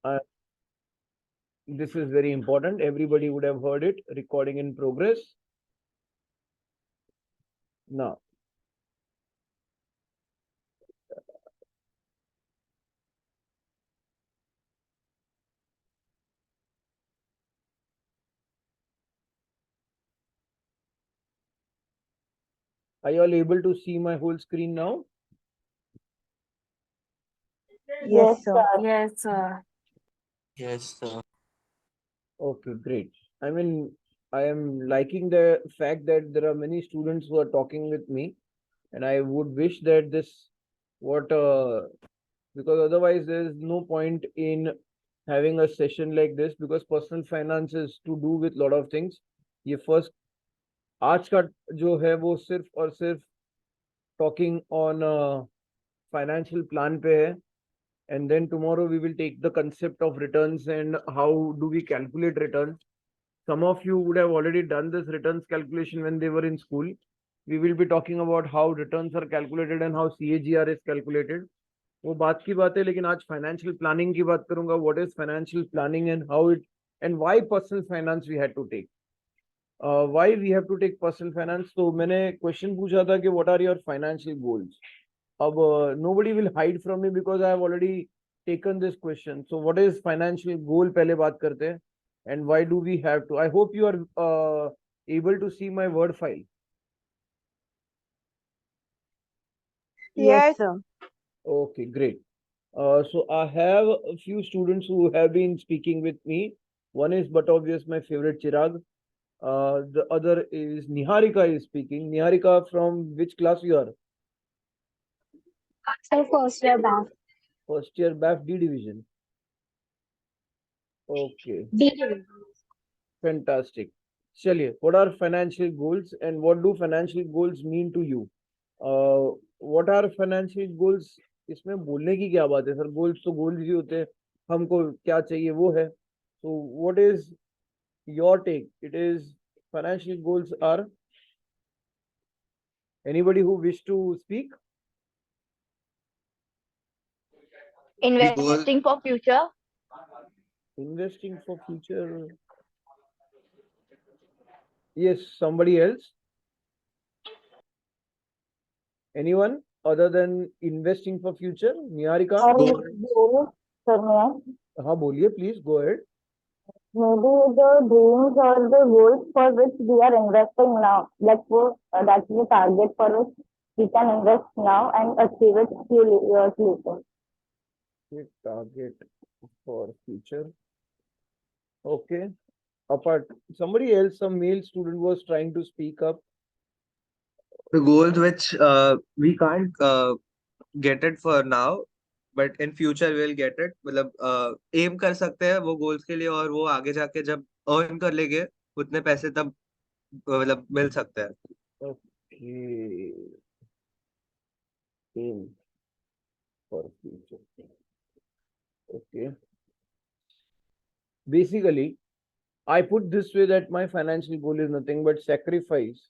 This is very important. Everybody would have heard it. Recording in progress. Now, are you all able to see my whole screen now? Yes, sir. Yes, sir. Yes, sir. Okay, great. I mean, I am liking the fact that there are many students who are talking with me, and I would wish that this what because otherwise there is no point in having a session like this because personal finance is to do with lot of things. ये first आज का जो है वो सिर्फ और सिर्फ talking on financial plan पे है, and then tomorrow we will take the concept of returns and how do we calculate returns. Some of you would have already done this returns calculation when they were in school. We will be talking about how returns are calculated and how CAGR is calculated. वो बात की बात है, लेकिन आज financial planning की बात करूंगा. What is financial planning and how it and why personal finance we had to take, why we have to take personal finance. तो मैंने क्वेश्चन पूछा था कि what are your financial goals. अब nobody will hide from me because I have already taken this question. So what is financial goal पहले बात करते हैं, and why do we have to. I hope you are able to see my word file. Yes, sir. Okay, great. So I have a few students who have been speaking with me. One is but obvious my favorite Chirag. The other is Niharika is speaking. Niharika, from which class you are? So first year back. First year BAF D division. Okay, D. fantastic. Chaliye, what are financial goals and what do financial goals mean to you? What are financial goals? इसमें बोलने की क्या बात है sir. Goals तो goals ही होते हैं, हमको क्या चाहिए वो है. So what is your take? It is financial goals are. Anybody who wish to speak? The goal, Investing for future. Investing for future. Yes, somebody else. Anyone other than investing for future? Niharika? goal, हाँ बोलिए, please go ahead. Maybe the dreams or the goals for which we are investing now. That's the target for which we can invest now and achieve it few years later. Target for future. Okay. Apart, somebody else, some male student was trying to speak up. the goals which we can't get it for now, but in future we'll get it. मतलब M कर सकते हैं वो goals के लिए, और वो आगे जाके जब अर्न कर लेंगे उतने पैसे तब मतलब मिल सकते हैं. Okay. Aim for future. Okay. Basically, I put this way that my financial goal is nothing but sacrifice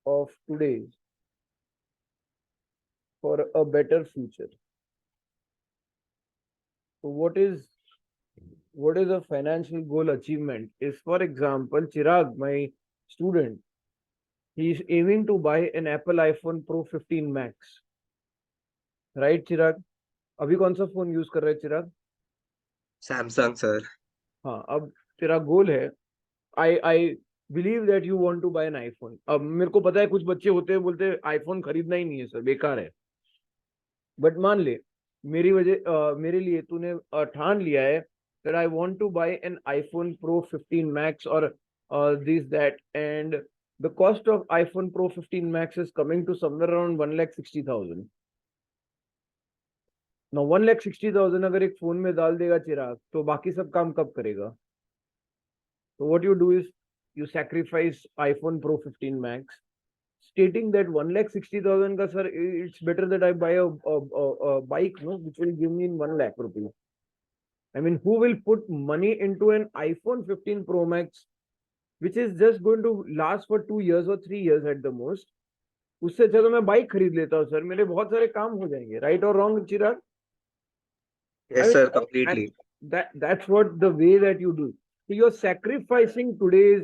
of today's for a better future. So what is a financial goal achievement? Is, for example, Chirag, my student, he is aiming to buy an Apple iPhone Pro 15 Max. Right, Chirag? अभी कौन सा phone use कर रहे हैं चिराग? Samsung sir. हाँ, अब तेरा goal है. I believe that you want to buy an iPhone. अब मेरे को पता है कुछ बच्चे होते हैं बोलते हैं आईफोन खरीदना ही नहीं है सर, बेकार है. बट मान ले मेरे लिए तूने ठान लिया है that I want to buy an iPhone Pro 15 Max or this that, and the cost of iPhone Pro 15 Max is coming to somewhere around 1,60,000. Now 1,60,000 अगर एक फोन में डाल देगा चिराग तो बाकी सब काम कब करेगा? So what you do is you sacrifice iPhone Pro 15 Max, stating that 1,60,000 ka sir, it's better that I buy a bike, no, which will give me in 1 lakh rupees. I mean, who will put money into an iPhone 15 Pro Max, which is just going to last for 2 years or 3 years at the most, उससे अच्छा तो मैं bike खरीद लेता हूँ sir, मेरे बहुत सारे काम हो जाएंगे, राइट और wrong Chirag? I Yes, mean, sir, and completely. that's what the way that you do. So you're sacrificing today's,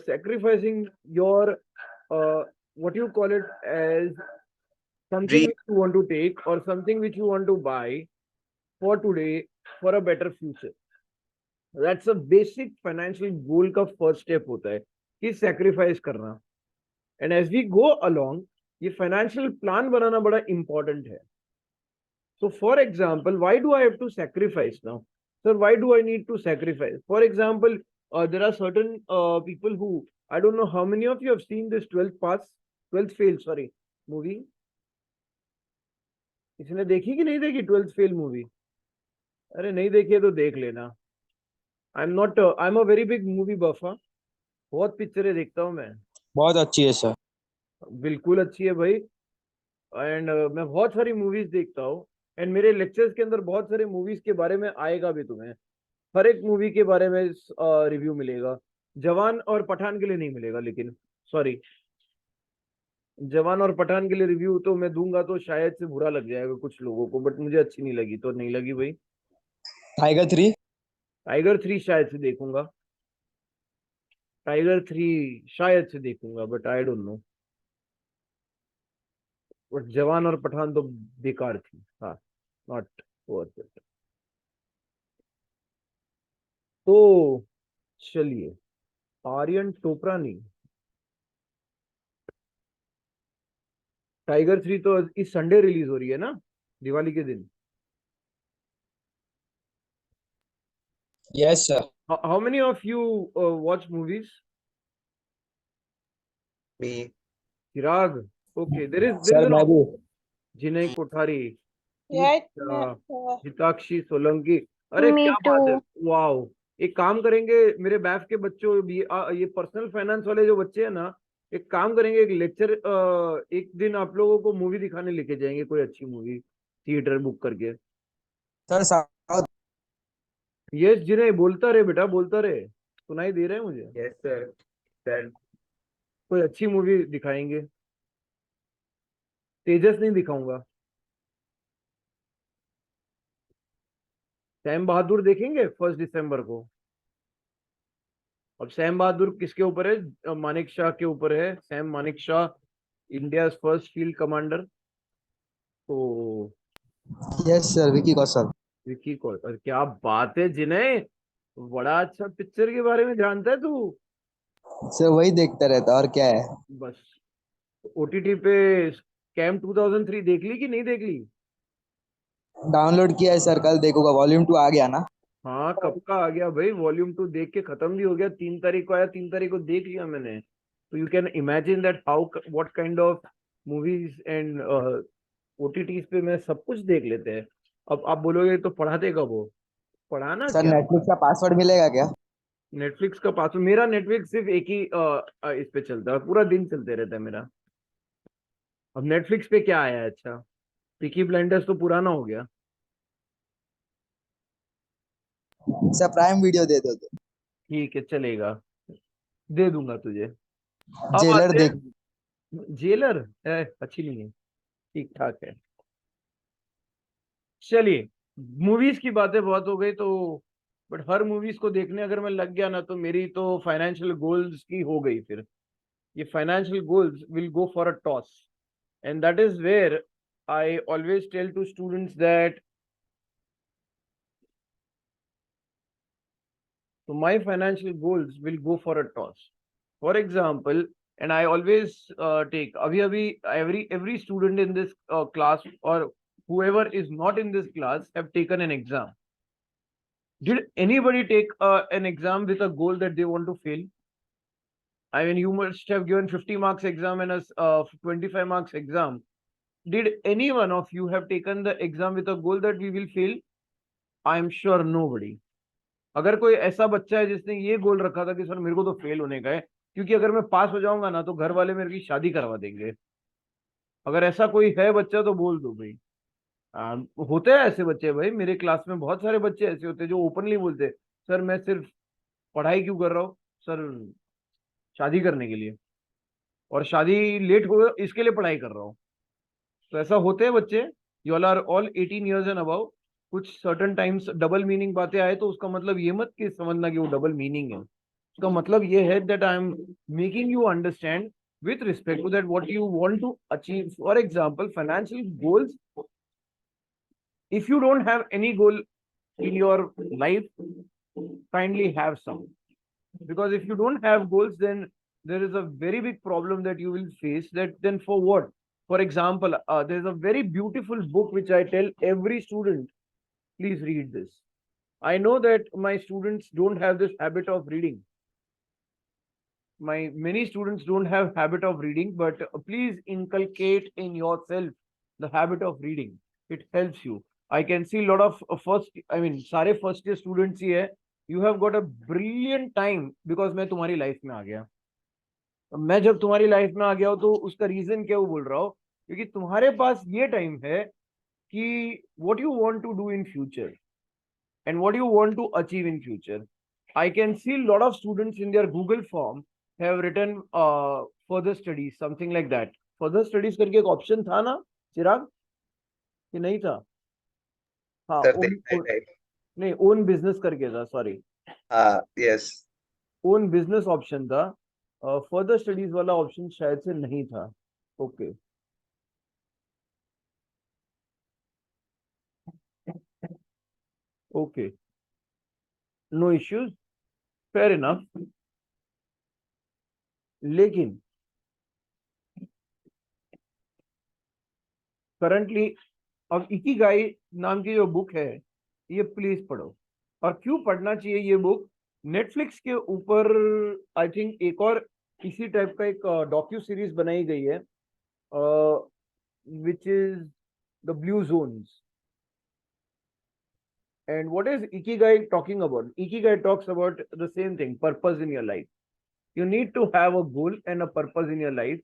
sacrificing your, uh, what you call it as something Dream. which you want to take or something which you want to buy for today for a better future. That's a basic financial goal का first step होता है कि sacrifice करना. And as we go along, ये financial plan बनाना बड़ा important है. So for example, why do I have to sacrifice now? Sir, why do I need to sacrifice? For example, there are certain people who, I don't know how many of you have seen this 12th pass, 12th fail, sorry, movie. इसने देखी कि नहीं देखी 12th fail movie? अरे नहीं देखी है तो देख लेना. I'm a very big movie buffer. बहुत पिक्चरें देखता हूँ मैं. बहुत अच्छी है सर। बिल्कुल अच्छी है भाई. एंड मैं बहुत सारी मूवीज देखता हूँ. एंड मेरे लेक्चर्स के अंदर बहुत सारे मूवीज के बारे में आएगा भी तुम्हें. हर एक मूवी के बारे में रिव्यू मिलेगा. जवान और पठान के लिए नहीं मिलेगा, लेकिन सॉरी, जवान और पठान के लिए रिव्यू तो मैं दूंगा तो शायद से बुरा लग जाएगा कुछ लोगों को, बट मुझे अच्छी नहीं लगी तो नहीं लगी भाई. टाइगर 3। टाइगर 3 शायद से देखूंगा. टाइगर 3 शायद से देखूंगा, but I don't know. But जवान और पठान तो बेकार थी. हाँ, नॉट वर्थ इट. तो चलिए, आर्यन टोपरानी. टाइगर 3 तो इस संडे रिलीज हो रही है ना, दिवाली के दिन. Yes sir. How many of you watch movies? Me. Chirag. Okay, there is sir an मैं भी। Jinay Kothari, Yeah, Hitakshi Solanki. अरे Me क्या बात है, too. वाओ. एक काम करेंगे मेरे बैफ के बच्चों, ये पर्सनल फाइनेंस वाले जो बच्चे हैं ना, एक काम करेंगे, एक लेक्चर, एक दिन आप लोगों को मूवी दिखाने लेके जाएंगे, कोई अच्छी मूवी थिएटर बुक करके. Sir south. यस जिन्हें, बोलता रहे बेटा, बोलता रहे, सुनाई दे रहा है मुझे. Yes, sir. Then कोई अच्छी मूवी दिखाएंगे. तेजस नहीं दिखाऊंगा. सैम बहादुर देखेंगे 1 दिसंबर को. अब सैम बहादुर किसके ऊपर है? मानिक शाह के ऊपर है. Sam Manik Shah, India first field commander. तो यस सर, विकी कौशल। विकी कौशल. अरे क्या बात है जिन्हें, बड़ा अच्छा पिक्चर के बारे में जानता है तू. सर वही देखता रहता और क्या है। बस. ओटीटी पे कैम 2003 देख ली कि नहीं देख ली? डाउनलोड किया है सर, कल देखूंगा। वॉल्यूम 2 आ गया ना। हाँ, कब का आ गया भाई. वॉल्यूम 2 देख के खत्म भी हो गया. 3 तारीख को आया, 3 तारीख को देख लिया मैंने. तो you can imagine that how what kind of movies and OTTs पे मैं सब कुछ देख लेते हैं. अब आप बोलोगे तो पढ़ाते कब हो? पढ़ाना सर क्या? नेटफ्लिक्स का पासवर्ड मिलेगा क्या? नेटफ्लिक्स का पासवर्ड, मेरा नेटफ्लिक्स सिर्फ एक ही इस पे चलता है, पूरा दिन चलते रहता है मेरा. अब नेटफ्लिक्स पे क्या आया है अच्छा? पीकी ब्लाइंडर्स तो पुराना हो गया. सर प्राइम वीडियो दे दो तो। ठीक है, चलेगा, दे दूंगा तुझे. अब जेलर आते देख। हैं जेलर. अच्छी नहीं है, ठीक ठाक है. चलिए, मूवीज की बातें बहुत हो गई तो, बट हर मूवीज को देखने अगर मैं लग गया ना तो मेरी तो फाइनेंशियल गोल्स की हो गई फिर. ये financial goals will go for a toss. And that is where I always tell to students that so my financial goals will go for a toss. For example, and I always take every student in this class or whoever is not in this class have taken an exam. Did anybody take an exam with a goal that they want to fail? I mean, you must have given 50 marks exam and a 25 marks exam. Did any one of you have taken the exam with a goal that we will fail? I am sure nobody. अगर कोई ऐसा बच्चा है जिसने ये गोल रखा था कि सर मेरे को तो फेल होने का है, क्योंकि अगर मैं पास हो जाऊंगा ना तो घर वाले मेरे की शादी करवा देंगे. अगर ऐसा कोई है बच्चा तो बोल दो भाई. होते हैं ऐसे बच्चे भाई, मेरे क्लास में बहुत सारे बच्चे ऐसे होते हैं जो ओपनली बोलते हैं सर मैं सिर्फ पढ़ाई क्यों कर रहा हूँ सर, शादी करने के लिए. और शादी लेट हो इसके लिए पढ़ाई कर रहा हूँ। तो ऐसा होते हैं बच्चे, you all are all 18 years and above, कुछ सर्टन टाइम्स डबल मीनिंग बातें आए तो उसका मतलब ये मत कि समझना कि वो डबल मीनिंग है। उसका मतलब ये है that I am making you understand with respect to that what you want to achieve. For example, financial goals, if you don't have any goal in your life, kindly have some, because if you don't have goals, then there is a very big problem that you will face. That then for what? For example, there's a very beautiful book which I tell every student, please read this. I know that my students don't have this habit of reading. My many students don't have habit of reading, but please inculcate in yourself the habit of reading. It helps you. I can see a lot of सारे first year students ही है. You have got a brilliant time because मैं तुम्हारी life में आ गया. मैं जब तुम्हारी life में आ गया हूँ तो उसका रीजन क्या वो बोल रहा हूँ, क्योंकि तुम्हारे पास ये टाइम है कि what you want to do in future and what you want to achieve in future. I can see a lot of students in their Google form have written further studies, something like that. Further studies करके एक option था ना चिराग, कि नहीं था? हाँ, sir देखना है। नहीं, ओन बिजनेस करके था, सॉरी, हाँ, यस। ओन बिजनेस ऑप्शन था, फर्दर स्टडीज वाला ऑप्शन शायद से नहीं था। Okay, okay, no issues, fair enough. लेकिन करंटली अब इकिगाई नाम की जो बुक है ये प्लीज पढ़ो। और क्यों पढ़ना चाहिए ये बुक? नेटफ्लिक्स के ऊपर आई थिंक एक और इसी टाइप का एक डॉक्यू सीरीज बनाई गई है, which is the blue zones. And what is Ikigai talking about? Ikigai talks about the same thing, purpose in your life. You need to have a goal and a purpose in your life.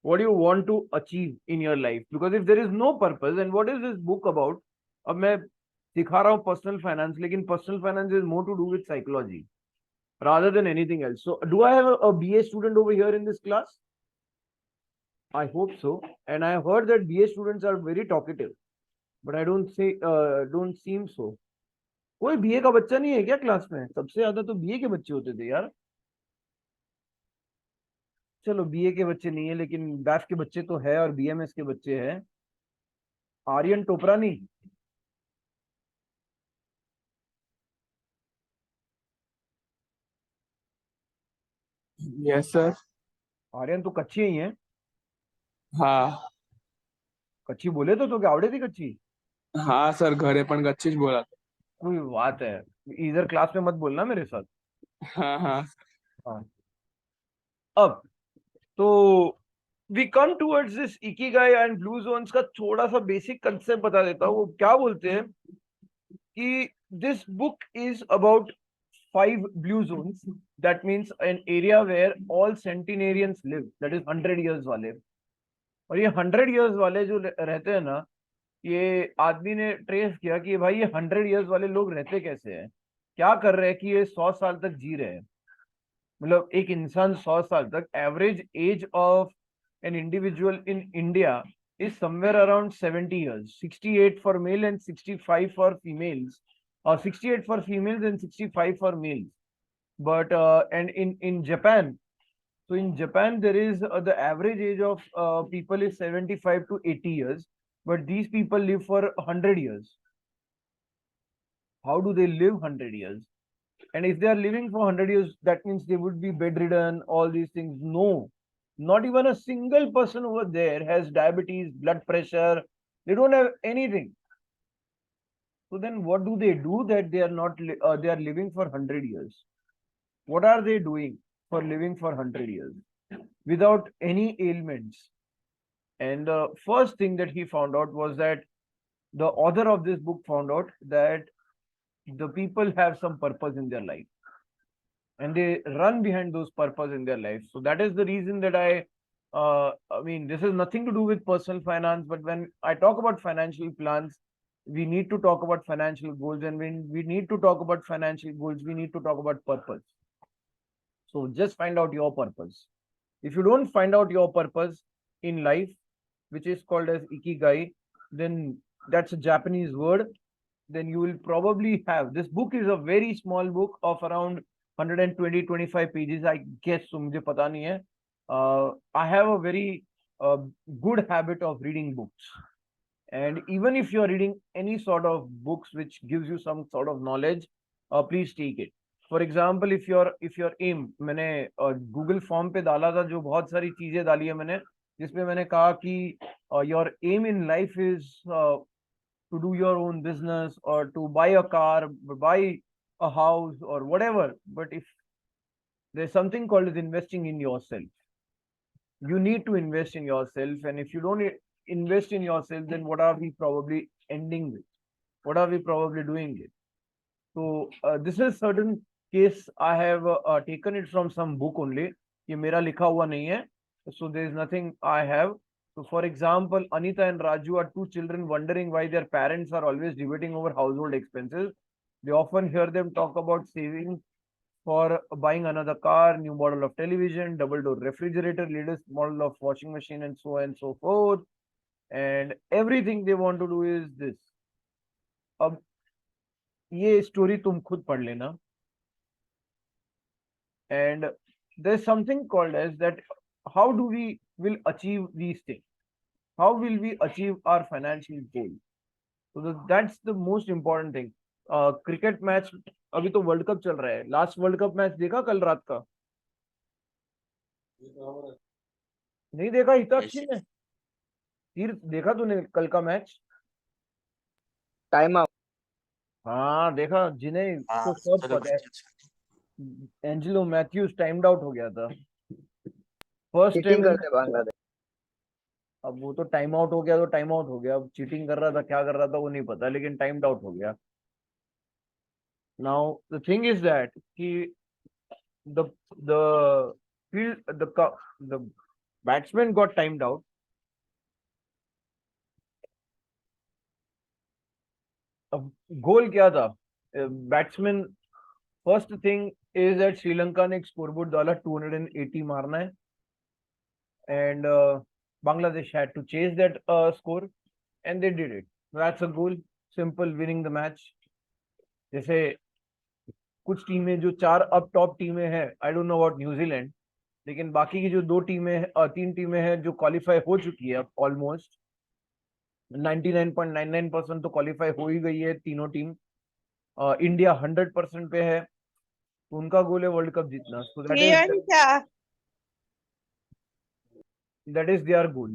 What do you want to achieve in your life? Because if there is no purpose, then what is this book about? अब मैं सिखा रहा हूँ personal finance, लेकिन personal finance is more to do with psychology rather than anything else. So do I have a BA student over here in this class? I hope so. And I heard that BA students are very talkative, but I don't seem so. कोई BA का बच्चा नहीं है क्या class में? सबसे ज्यादा तो बीए के बच्चे होते थे यार। चलो बीए के बच्चे नहीं है, लेकिन बैफ के बच्चे तो है और बीएमएस के बच्चे हैं। Aryan Toprani, yes sir. आर्यन तो कच्ची ही है। हाँ कच्ची बोले तो क्या आवड़े थी कच्ची? हाँ सर, घरे पण गच्ची ज बोला कोई बात है, इधर क्लास में मत बोलना मेरे साथ। था। हाँ हाँ हाँ, अब तो we come towards this ikigai and blue zones का थोड़ा सा बेसिक कंसेप्ट बता देता हूँ। वो क्या बोलते हैं कि this book is about 5 blue zones. That means an area where all centenarians live, that is 100 years वाले। और ये 100 years वाले जो रहते हैं ना, ये आदमी ने ट्रेस किया कि भाई ये 100 years वाले लोग रहते कैसे हैं, क्या कर रहे हैं कि ये 100 साल तक जी रहे हैं। मतलब एक इंसान 100 साल तक, average age of an individual in India is somewhere around 70 years, 68 for male and 65 for females, or 68 for females and 65 for males. But and in Japan, so in Japan there is the average age of people is 75 to 80 years, but these people live for 100 years. How do they live 100 years? And if they are living for 100 years, that means they would be bedridden, all these things. No, not even a single person over there has diabetes, blood pressure. They don't have anything. So then what do that they are not, they are living for 100 years? What are they doing for living for 100 years without any ailments? And the first thing that he found out was that the author of this book found out that the people have some purpose in their life and they run behind those purpose in their life. So that is the reason that I mean, this has nothing to do with personal finance, but when I talk about financial plans, we need to talk about financial goals, and when we need to talk about financial goals, we need to talk about purpose. So just find out your purpose. If you don't find out your purpose in life, which is called as ikigai, then that's a Japanese word. Then you will probably have, this book is a very small book of around 120-25 pages, I guess. So मुझे पता नहीं है. I have a very good habit of reading books. And even if you're reading any sort of books which gives you some sort of knowledge, please take it. For example, if your aim, मैंने Google form पे डाला था, जो बहुत सारी चीजें डाली है मैंने, जिसमें मैंने कहा कि your aim in life is to do your own business or to buy a car, buy a house or whatever. But if there's something called as investing in yourself, you need to invest in yourself. And if you don't invest in yourself, then what are we probably ending with? What are we probably doing it? So this is certain case. I have taken it from some book only. ये मेरा लिखा हुआ नहीं है. So there is nothing I have. So for example, Anita and Raju are two children wondering why their parents are always debating over household expenses. They often hear them talk about saving for buying another car, new model of television, double door refrigerator, latest model of washing machine, and so on and so forth. And everything they want to do is this. अब ये story तुम खुद पढ़ लेना. And there's something called as that, how do we will achieve these things? How will we achieve our financial goal? So that's the most important thing. Cricket match, अभी तो world cup चल रहा है. Last world cup match देखा कल रात का? नहीं देखा हिताक्षी ने? तीर देखा तूने कल का मैच? Time out. हाँ देखा. जिन्हें हाँ तो सब चलो पता है. एंजेलो मैथ्यूज टाइम्ड आउट हो गया था फर्स्ट चीटिंग टाइम. करते बांग्लादेश. अब वो तो टाइम आउट हो गया तो टाइम आउट हो गया. अब चीटिंग कर रहा था, क्या कर रहा था वो नहीं पता, लेकिन टाइम्ड आउट हो गया. Now the thing is that कि the the the batsman got timed out. अब गोल क्या था? Batsman, first thing is that Sri Lanka ने एक स्कोरबोर्ड डाला 280 मारना है. And Bangladesh had to chase that score, and they did it. That's a goal. Simple, winning the match. जैसे कुछ टीमें जो चार अब टॉप टीमें हैं, I don't know about New Zealand, लेकिन बाकी की जो दो टीमें तीन टीमें हैं जो क्वालिफाई हो चुकी है ऑलमोस्ट 99.99% तो क्वालिफाई हो ही गई है तीनों टीम. इंडिया 100% पे है, तो उनका गोल है वर्ल्ड कप जीतना. सो that is their goal.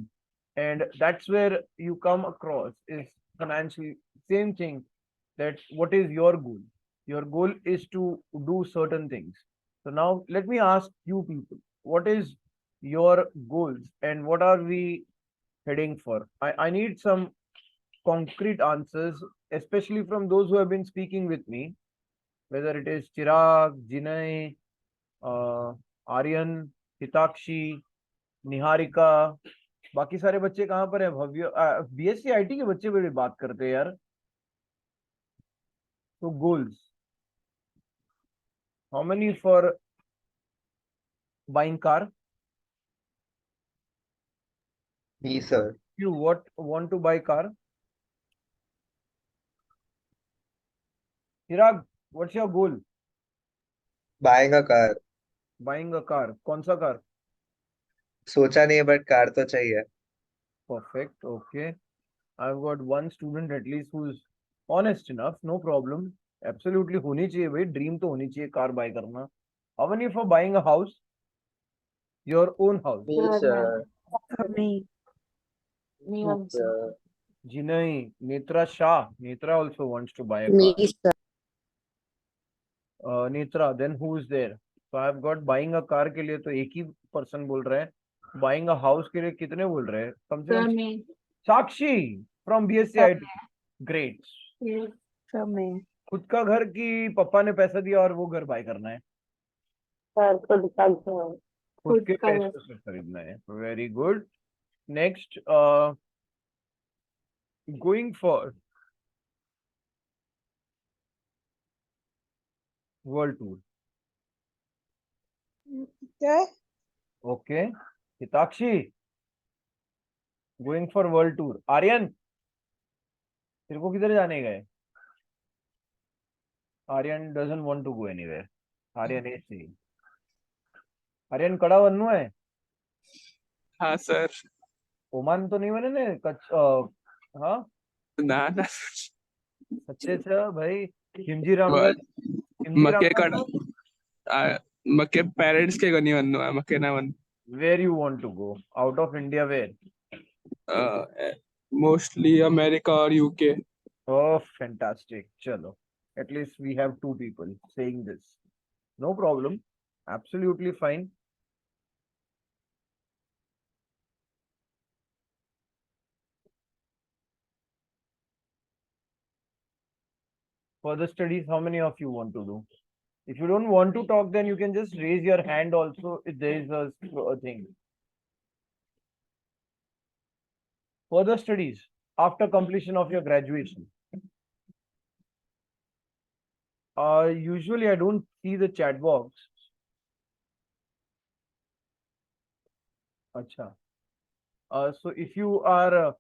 And that's where you come across is financial same thing, that what is your goal? Your goal is to do certain things. So now let me ask you people, what is your goals and what are we heading for? I need some concrete answers, especially from those who have been speaking with me, whether it is Chirag, Jinay, Aryan, Hitakshi, Niharika. बाकी सारे बच्चे कहाँ पर है? भव्य, BSc IT के बच्चे बड़े बात करते हैं यार. तो goals, how many for buying car? Me, sir. You what want to buy car? Chirag, what's your goal? Buying a car. Buying a car. कौन सा कार? सोचा नहीं है बट कार तो चाहिए. Perfect. Okay. I've got one student at least who's honest enough. No problem. Absolutely होनी चाहिए भाई. ड्रीम तो होनी चाहिए कार बाय करना. How many for buying a house? Your own house. Me, sir. Me. Me also. Jinai, Netra Shah. Netra also wants to buy a Me, car. sir. Netra, then who is there? So I've got buying a car के लिए तो एक ही person बोल रहे हैं. Buying a house के लिए कितने बोल रहे हैं? कम से For come. me. Sakshi from BSc IT. Great. Yes, for me. खुद का घर की पापा ने पैसा दिया और वो घर बाय करना है? Sir, खुद का घर. खुद के खुद का घर. पैसे से खरीदना है. Very good. Next, going for world tour. क्या है? Okay. Hitakshi, going for world tour. Aryan, तेरे को किधर जाने गए? Aryan doesn't want to go anywhere. Aryan is saying. Aryan कड़ा बनना है? हाँ सर. ओमान तो नहीं बने ने हाँ ना ना सच्चे से भाई हिमजी रामगढ़ मके मके पेरेंट्स के गनी बननो है मके ना बन. where you want to go out of India where? Mostly America or UK. Oh, fantastic. Chalo. At least we have two people saying this. No problem. Absolutely fine. Further studies, how many of you want to do? If you don't want to talk, then you can just raise your hand also if there is a thing. Further studies after completion of your graduation. Usually I don't see the chat box. Acha. So if you are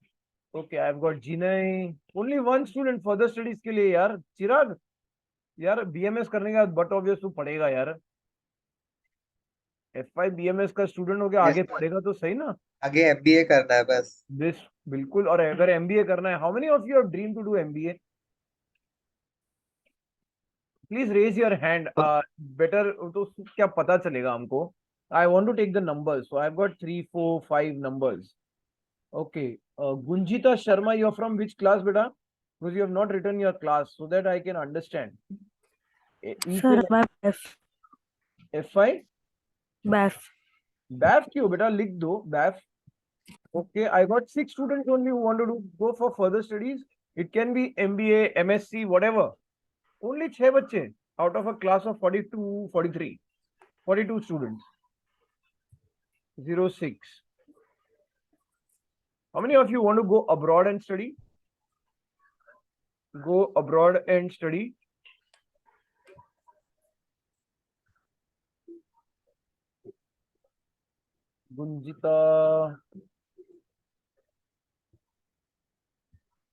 okay, I've got Jinay. Only one student further studies के लिए यार. चिराग यार BMS करने का but obvious तू पढ़ेगा यार. F5 BMS का स्टूडेंट हो गया आगे पढ़ेगा तो सही ना. आगे MBA करना है बस. This बिल्कुल. और अगर MBA करना है, how many of you have dream to do MBA? Please raise your hand. Better तो क्या पता चलेगा हमको. I want to take the numbers. So I've got 3, 4, 5 numbers. Okay. Gunjita Sharma, you're from which class, beta? Because you have not written your class so that I can understand. Sir, my F5? BAF. BAF क्यों बेटा लिख दो BAF. Okay, I got 6 students only who want to go for further studies. It can be MBA, MSc, whatever. Only 6 बच्चे out of a class of 42, 43, 42 students. 06. How many of you want to go abroad and study? Go abroad and study. Gunjita.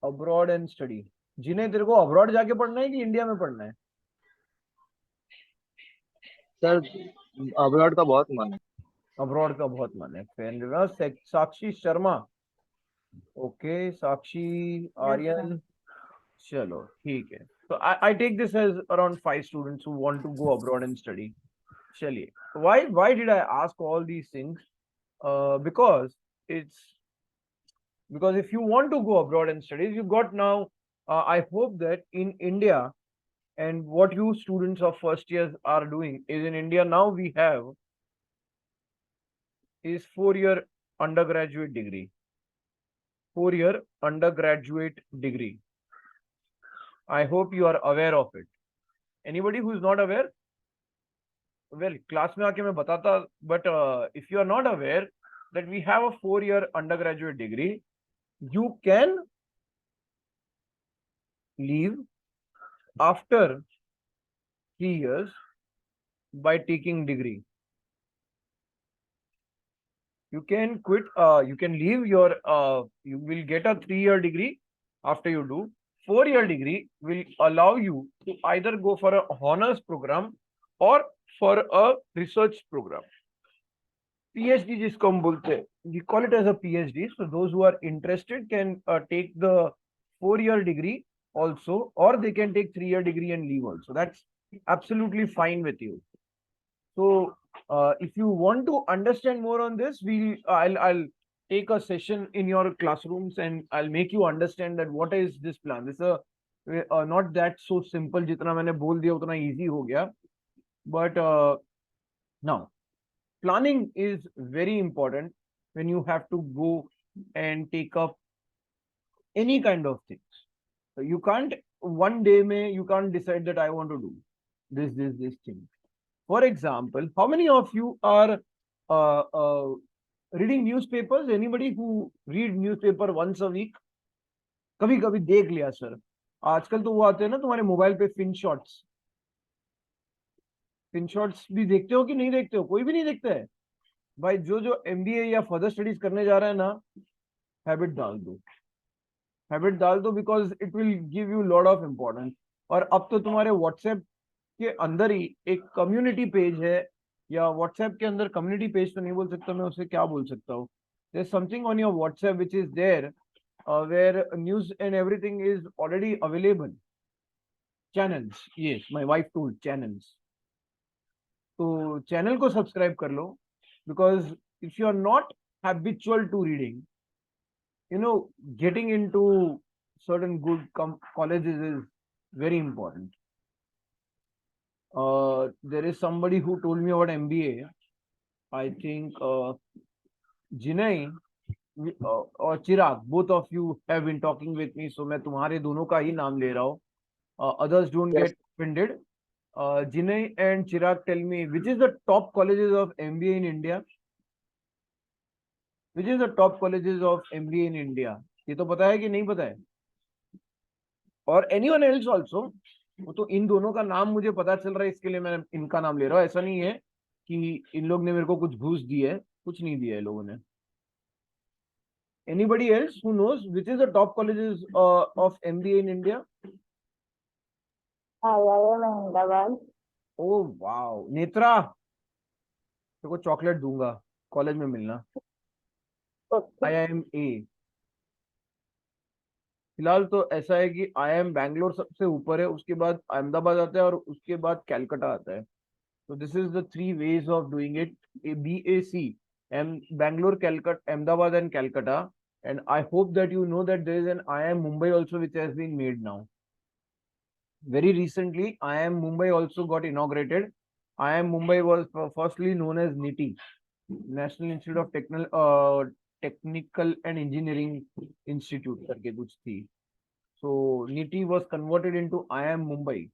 Abroad and study. जिन्हें तेरे को abroad जाके पढ़ना है कि India में पढ़ना है? सर अब्रॉड का बहुत मन है. अब्रॉड का बहुत मन है. साक्षी शर्मा. ओके साक्षी आर्यन. चलो ठीक है. So I take this as around 5 students who want to go abroad and study. चलिए. Why did I ask all these things? Because if you want to go abroad and study, you got now. I hope that in India, and what you students of first years are doing is in India now we have is 4-year undergraduate degree. 4-year undergraduate degree. I hope you are aware of it. Anybody who is not aware? Well, class में आके मैं बताता, but if you are not aware that we have a 4-year undergraduate degree, you can leave after 3 years by taking degree. You can quit, you can leave your, you will get a 3-year degree after you do. 4-year degree will allow you to either go for a honors program or for a research program. PhD जिसको हम बोलते हैं, we call it as a PhD. So those who are interested can take the 4-year degree also, or they can take 3-year degree and leave also. That's absolutely fine with you. So if you want to understand more on this, I'll take a session in your classrooms and I'll make you understand that what is this plan. This is not that so simple. जितना मैंने बोल दिया उतना easy हो गया. But now planning is very important when you have to go and take up any kind of things. So you can't one day you can't decide that I want to do this thing. For example, how many of you are reading newspapers? Anybody who read newspaper once a week? कभी कभी देख लिया sir. आजकल तो वो आते हैं ना तुम्हारे मोबाइल पे फिन शॉट्स भी देखते हो कि नहीं देखते हो? कोई भी नहीं देखता है. भाई जो एमबीए या फर्दर स्टडीज करने जा रहा है ना, हैबिट डाल दो because it will give you lot of importance. और अब तो तुम्हारे व्हाट्सएप के अंदर ही एक कम्युनिटी पेज है, या व्हाट्सएप के अंदर कम्युनिटी पेज तो नहीं बोल सकता मैं, उसे क्या बोल सकता हूँ, there something on your WhatsApp which is there where news and everything is already available. Channels, yes, my wife told channels. तो चैनल को सब्सक्राइब कर लो, because if you are not habitual to reading, getting into certain good colleges is very important. There is somebody who told me about MBA. I think Jinay और चिराग, both of you have been talking with me, so मैं तुम्हारे दोनों का ही नाम ले रहा हूँ. Others don't Yes. get offended. Jinay and Chirag, tell me, which is the top colleges of MBA in India? Which is the top colleges of MBA in India? ये तो पता है कि नहीं पता है? और anyone else also? वो तो इन दोनों का नाम मुझे पता चल रहा है, इसके लिए मैं इनका नाम ले रहा हूँ. ऐसा नहीं है कि इन लोग ने मेरे को कुछ घूस दी है, कुछ नहीं दिया है लोगों ने. Anybody else who knows which is the top colleges of MBA in India? IIM Ahmedabad. Oh wow, Netra, तेरे को चॉकलेट दूंगा, कॉलेज में मिलना. Okay. IIMA. फिलहाल तो ऐसा है कि IIM बैंगलोर सबसे ऊपर है, उसके बाद अहमदाबाद आता है और उसके बाद कैलकाटा आता है. So this is the three ways of doing it. BAC, Bangalore, Calcutta, Ahmedabad and Calcutta. And I hope that you know that there is an IIM Mumbai also which has been made now. Very recently, IIM Mumbai also got inaugurated. IIM Mumbai was firstly known as NITI, National Institute of Technical and Engineering Institute करके कुछ थी. So NITI was converted into IIM Mumbai.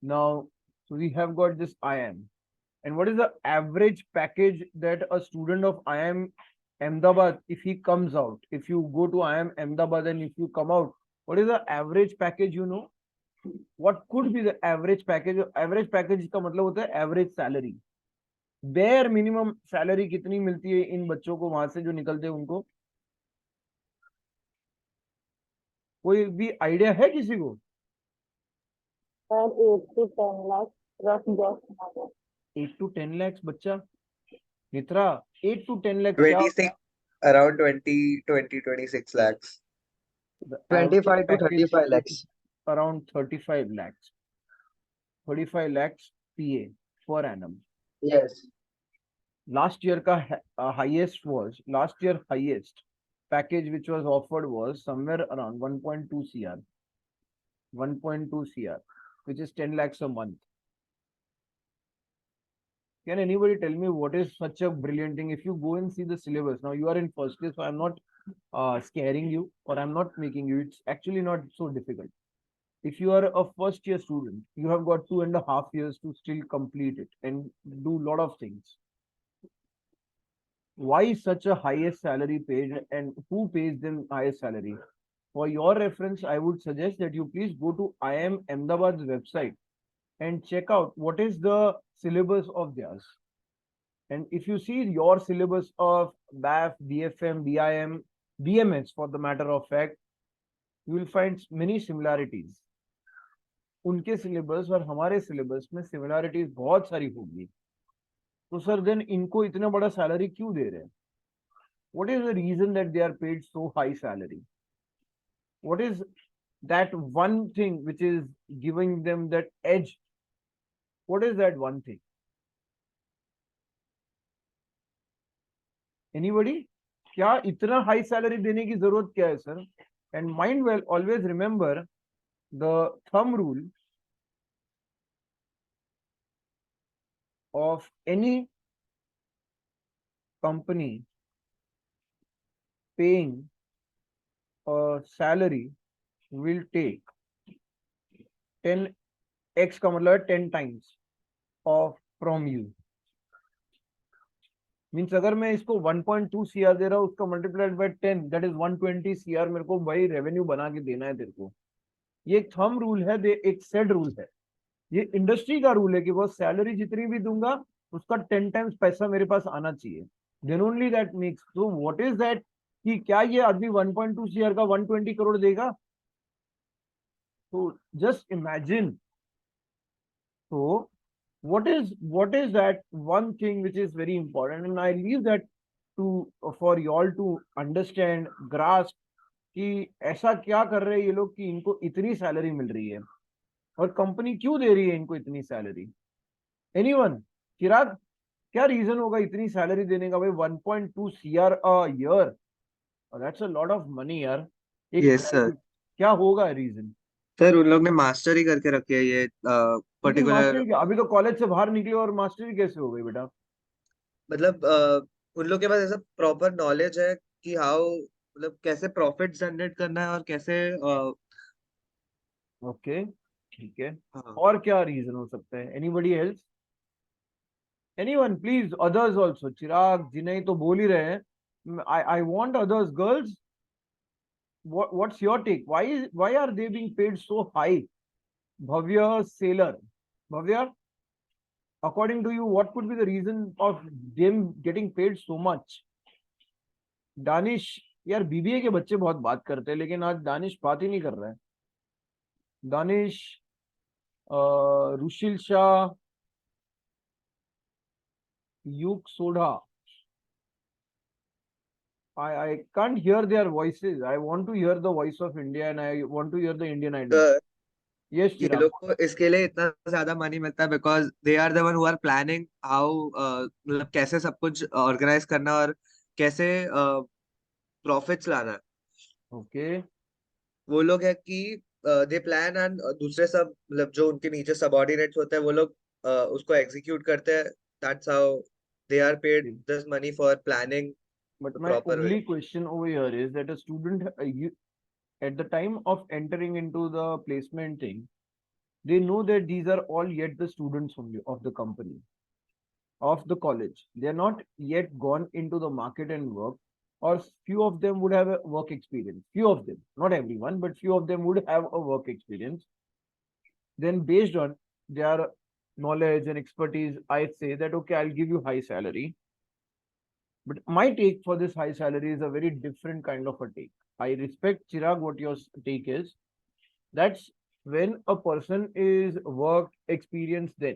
Now, so we have got this IIM. And what is the average package that a student of IIM Ahmedabad, if he comes out, if you go to IIM Ahmedabad and if you come out, what is the average package, you know? What could be the average package? Average package का मतलब होता है average salary. Bare minimum salary कितनी मिलती है इन बच्चों को वहां से जो निकलते हैं उनको? कोई भी आइडिया है किसी को? Sir, 8 to 10 lakhs. Rough guess. 8 to 10 lakhs बच्चा. मित्रा, 8 to 10 lakhs क्या? 26, around 26 lakhs. The average 25 to package 35 is lakhs. around 35 lakhs. 35 lakhs PA per annum. Yes. Last year highest package which was offered was somewhere around 1.2 CR. 1.2 CR, which is 10 lakhs a month. Can anybody tell me what is such a brilliant thing? If you go and see the syllabus, now you are in first year, so I'm not scaring you or I'm not making you. It's actually not so difficult. If you are a first year student, you have got 2.5 years to still complete it and do a lot of things. Why such a highest salary paid and who pays them highest salary? For your reference, I would suggest that you please go to IIM Ahmedabad's website and check out what is the syllabus of theirs. And if you see your syllabus of BAF, BFM, BIM, BMS for the matter of fact, you will find many similarities. उनके syllabus और हमारे syllabus में similarities बहुत सारी होगी. तो sir then इनको इतना बड़ा सैलरी क्यों दे रहे हैं? What is the reason that they are paid so high salary? What is that one thing which is giving them that edge? What is that one thing? Anybody? क्या इतना high salary देने की जरूरत क्या है sir? And mind well, always remember the thumb rule of any company paying a salary will take 10x का मतलब है 10 times of from you. Means अगर मैं इसको 1.2 CR दे रहा हूँ, उसका multiplied by 10, that is 120 CR मेरे को भाई रेवेन्यू बना के देना है तेरे को. ये एक थंब रूल है, एक सेट रूल है. ये इंडस्ट्री का रूल है कि वो सैलरी जितनी भी दूंगा उसका 10 टाइम्स पैसा मेरे पास आना चाहिए. then only that makes. So what is that कि क्या ये आदमी 1.2 CR का 120 crore देगा? So just imagine. So what is that one thing which is very important, and I leave that to for you all to understand, grasp कि ऐसा क्या कर रहे हैं ये लोग कि इनको इतनी सैलरी मिल रही है और कंपनी क्यों दे रही है इनको इतनी सैलरी. एनीवन? चिराग, क्या रीजन होगा इतनी सैलरी देने का भाई? 1.2 CR a year, that's a lot of money यार. एक यस सर. क्या होगा रीजन? सर उन लोग ने मास्टर ही करके रखी है ये लेकिन पर्टिकुलर. मास्टरी क्या, अभी तो कॉलेज से बाहर निकले और मास्टरी कैसे हो गई बेटा? मतलब उन लोग के पास ऐसा प्रॉपर नॉलेज है कि हाउ मतलब कैसे प्रॉफिट जनरेट करना है और कैसे ओके, ठीक है. हाँ. और क्या रीजन हो सकता है? Anybody else? Anyone please, others also. Chirag जिन्हें तो बोल ही रहे हैं. I want others. Girls, what's your take? Why are they being paid so high? Bhavya, Sailor. Bhavya, according to you, what could be the reason of them getting paid so much? Danish, यार BBA के बच्चे बहुत बात करते हैं लेकिन आज दानिश बात ही नहीं कर रहा है. दानिश, रुशिल शाह, युग Sodha. I can't hear their voices. I want to hear the voice of India and I want to hear the Indian Idol. Sir Yes, ये Chirag. लोग को इसके लिए इतना ज्यादा मनी मिलता है because they are the one who are planning how मतलब कैसे सब कुछ ऑर्गेनाइज करना और कैसे प्रॉफिट्स लाना. Okay. वो लोग है कि दे प्लान एंड दूसरे सब मतलब जो उनके नीचे सबऑर्डिनेट्स होते हैं वो लोग उसको एग्जीक्यूट करते हैं. That's how they are paid this money for planning But the my proper way. only question over here is that a student, at the time of entering into the placement thing, they know that these are all yet the students only of the company, of the college. They are not yet gone into the market and work, or few of them would have a work experience. Few of them, not everyone, but few of them would have a work experience. Then based on their knowledge and expertise, I say that, okay, I'll give you high salary. But my take for this high salary is a very different kind of a take. I respect Chirag what your take is. That's when a person is work experienced then.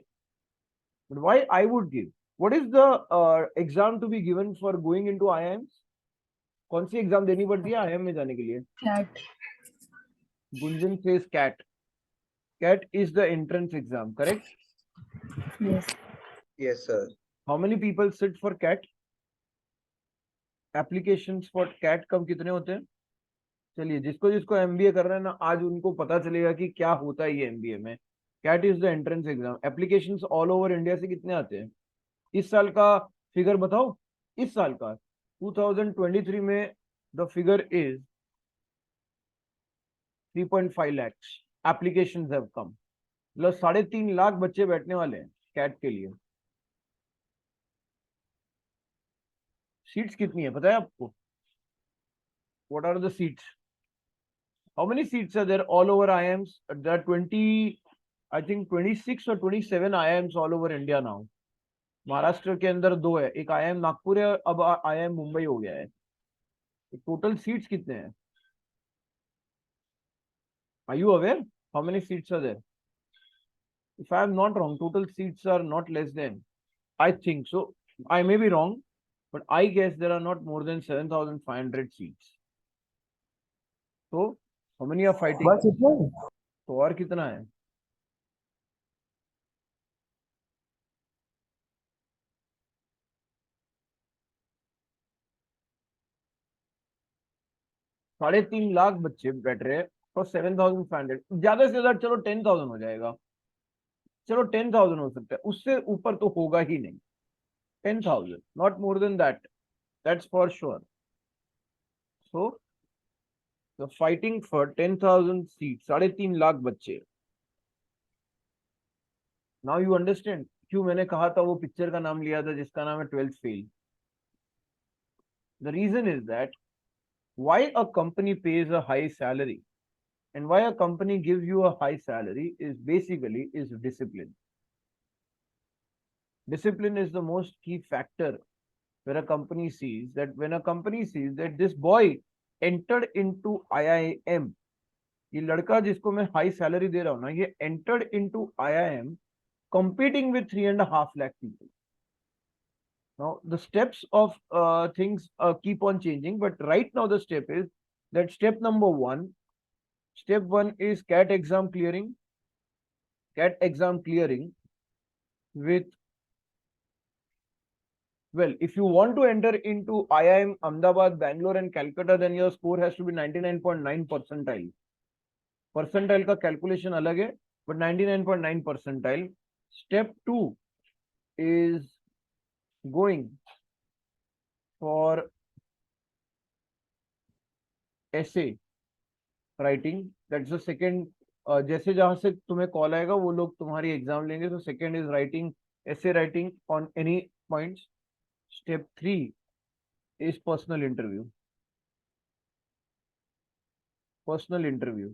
But why I would give? What is the exam to be given for going into IIMs? कौन सी exam देनी पड़ती है IIM में जाने के लिए? CAT. Gunjan says CAT. CAT is the entrance exam, correct? Yes. Yes sir. How many people sit for CAT? Applications for CAT कम कितने होते हैं? चलिए, जिसको जिसको MBA कर रहे हैं ना, आज उनको पता चलेगा कि क्या होता है ये MBA में. CAT is the entrance exam. Applications all over India से कितने आते हैं? इस साल का फिगर बताओ. इस साल का 2023 में the figure is 3.5 lakhs applications have come. मतलब 3.5 लाख बच्चे बैठने वाले हैं कैट के लिए. सीट्स कितनी है पता है आपको? What are the seats? How many seats are there all over IIMs? There are 20, I think 26 or 27 IIMs all over India now. Maharashtra के अंदर 2 है, एक IIM नागपुर है, अब IIM मुंबई हो गया है. टोटल सीट्स कितने हैं? Are you aware how many seats are there? If I am not wrong, total seats are not less than, I think so, I may be wrong, but I guess there are not more than 7,500 seats. So how many are fighting? बस इतना ही? तो और कितना है? साढ़े 3 लाख बच्चे बैठ रहे हैं और 7,500. ज्यादा से ज्यादा चलो 10,000 हो जाएगा. चलो 10,000 हो सकता है, उससे ऊपर तो होगा ही नहीं. 10,000, not more than that. That's for sure. So the fighting for 10,000 seats, 3.5 lakh बच्चे. Now you understand क्यों मैंने कहा था वो पिक्चर का नाम लिया था जिसका नाम है 12th Fail. The reason is that why a company pays a high salary and why a company gives you a high salary is basically is discipline. Discipline is the most key factor where a company sees that when a company sees that this boy entered into IIM, ये लड़का जिसको मैं high salary दे रहा हूँ ना, ये entered into IIM competing with 3.5 lakh people. Now the steps of things keep on changing, but right now the step is that step one is CAT exam clearing. CAT exam clearing with, well, if you want to enter into IIM Ahmedabad, Bangalore and Calcutta, then your score has to be 99.9 percentile. Percentile का calculation अलग है, but 99.9 percentile. Step 2 is going for essay writing. That's the second. जैसे जहां से तुम्हें call आएगा वो लोग तुम्हारी एग्जाम लेंगे. So second is writing essay writing on any points. Step 3 is personal interview. Personal interview.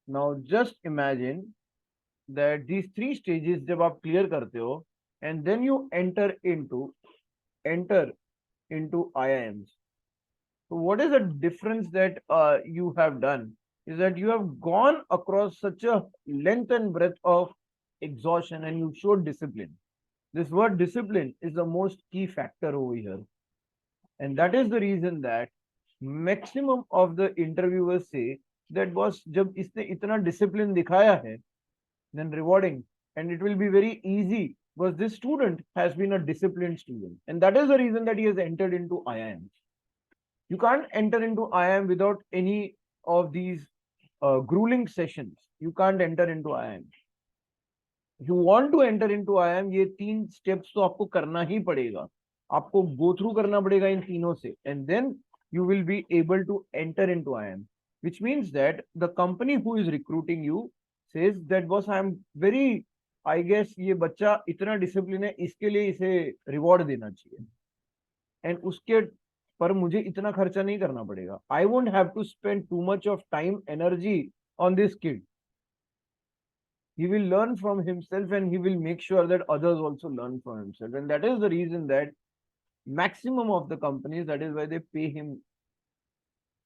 Now just imagine that these 3 stages जब आप clear करते हो and then you enter into IIMs. So what is the difference that you have done is that you have gone across such a length and breadth of exhaustion and you showed discipline. This word discipline is the most key factor over here. And that is the reason that maximum of the interviewers say that boss, जब इसने इतना discipline दिखाया है, then rewarding, and it will be very easy because this student has been a disciplined student, and that is the reason that he has entered into IIM. You can't enter into IIM without any of these grueling sessions. You can't enter into IIM. If you want to enter into IIM, ये 3 steps तो आपको करना ही पड़ेगा. आपको go through करना पड़ेगा इन तीनों से, and then you will be able to enter into IIM, which means that the company who is recruiting you says that boss, I am very, I guess ये बच्चा इतना discipline है, इसके लिए इसे reward देना चाहिए, and उसके पर मुझे इतना खर्चा नहीं करना पड़ेगा. I won't have to spend too much of time, energy on this kid. He will learn from himself and he will make sure that others also learn from himself. And that is the reason that maximum of the companies, that is why they pay him,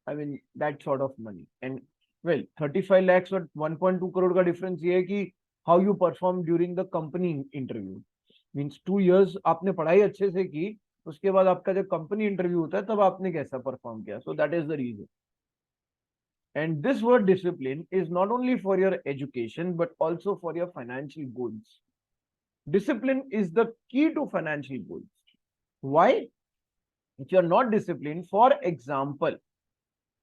I mean, that sort of money. And well, 35 lakhs or 1.2 crore का difference ये है कि how you perform during the company interview. Means 2 years आपने पढ़ाई अच्छे से की, उसके बाद आपका जब कंपनी इंटरव्यू होता है तब आपने कैसा परफॉर्म किया. So that is the reason. And this word discipline is not only for your education, but also for your financial goals. Discipline is the key to financial goals. Why? If you are not disciplined, for example,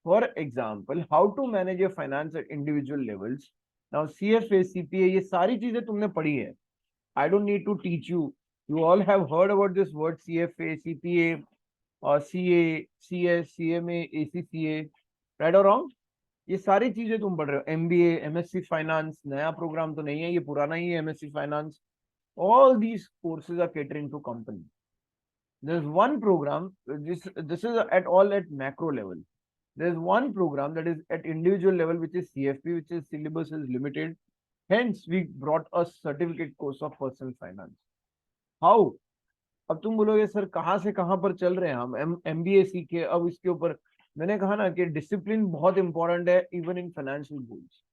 how to manage your finance at individual levels. Now, CFA, CPA, ये सारी चीजें तुमने पढ़ी है. I don't need to teach you. You all have heard about this word CFA, CPA, or CA, CS, CMA, ACCA. Right or wrong? ये सारी चीजें तुम पढ़ रहे हो. MBA, MSc Finance, नया प्रोग्राम तो नहीं है, ये पुराना ही है MSc Finance. All these courses are catering to company. There's one program, this is at all at macro level. There's one program that is at individual level, which is CFP, which is syllabus is limited. Hence, we brought a certificate course of personal finance. How? अब तुम बोलोगे sir कहाँ से कहाँ पर चल रहे हैं हम, MBA सीखे अब इसके ऊपर. मैंने कहा ना कि डिसिप्लिन बहुत इंपॉर्टेंट है even in financial goals.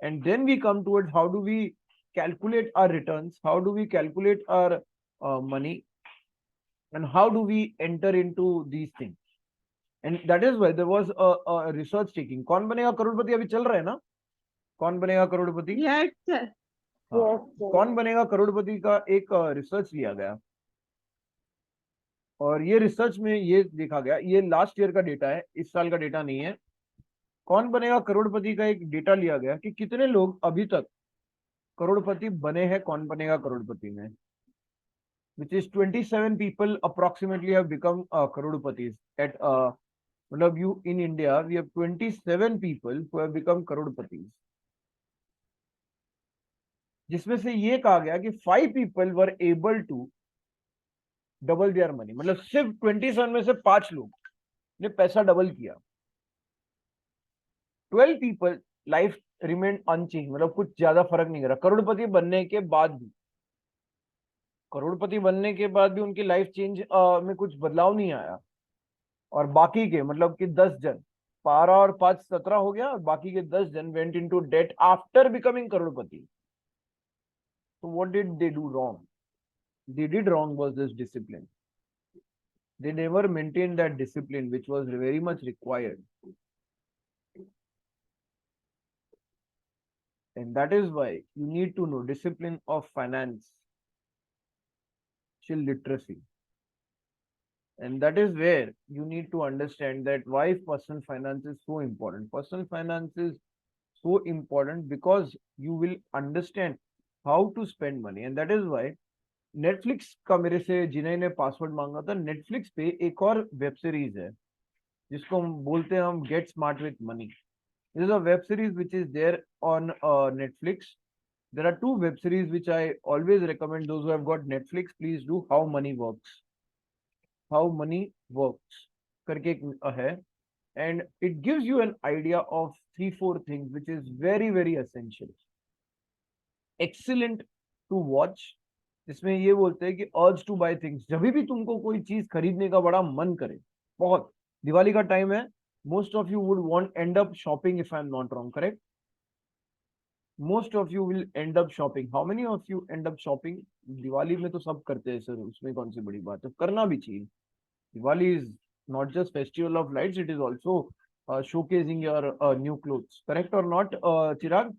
And then we come towards how do we calculate our returns, how do we calculate our money, and how do we enter into these things. And that is why there was a research taking. Kaun Banega करोड़पति अभी चल रहा है ना, कौन बनेगा करोड़पति. Yes, कौन बनेगा करोड़पति का एक research लिया गया, और ये रिसर्च में ये देखा गया, ये लास्ट ईयर का डेटा है, इस साल का डेटा नहीं है. कौन बनेगा करोड़पति का एक डेटा लिया गया कि कितने लोग अभी तक करोड़पति बने हैं. कौन बनेगा करोड़पति में, which is 27 people approximately have become crorepati's at मतलब you in India we have 27 people who have become crorepati's, जिसमें से ये कहा गया कि 5 people were able to double their money. मतलब सिर्फ 27 में से 5 लोग ने पैसा डबल किया. 12 पीपल लाइफ रिमेन अनचेंज, मतलब कुछ ज्यादा फर्क नहीं करा करोड़पति बनने के बाद भी. करोड़पति बनने के बाद भी उनकी लाइफ चेंज में कुछ बदलाव नहीं आया, और बाकी के मतलब कि 10 जन, 12 और 5 17 हो गया, और बाकी के 10 जन went into debt after becoming crorepati. So what did they do wrong? They did wrong was this discipline. They never maintained that discipline which was very much required. And that is why you need to know discipline of finance, literacy. And that is where you need to understand that why personal finance is so important. Personal finance is so important because you will understand how to spend money. And that is why Netflix का मेरे से जिन्हें ने password मांगा था. Netflix पे एक और वेब सीरीज है जिसको हम बोलते हैं हम get smart with money. This is a web series which is there on Netflix. There are two web series which I always recommend those who have got Netflix. Please do how money works. How money works करके एक है, and it gives you an idea of 3-4 things which is very very essential, excellent to watch. जिसमें ये बोलते हैं कि urge to buy things. जब भी तुमको कोई चीज खरीदने का बड़ा मन करे, बहुत, दिवाली का टाइम है, most of you would want end up shopping if I'm not wrong, correct? Most of you will end up shopping. How many of you end up shopping? Diwali में तो सब करते हैं सर, उसमें कौन सी बड़ी बात है, करना भी चाहिए. Diwali is not just festival of lights, it is also showcasing your new clothes, correct or not, चिराग?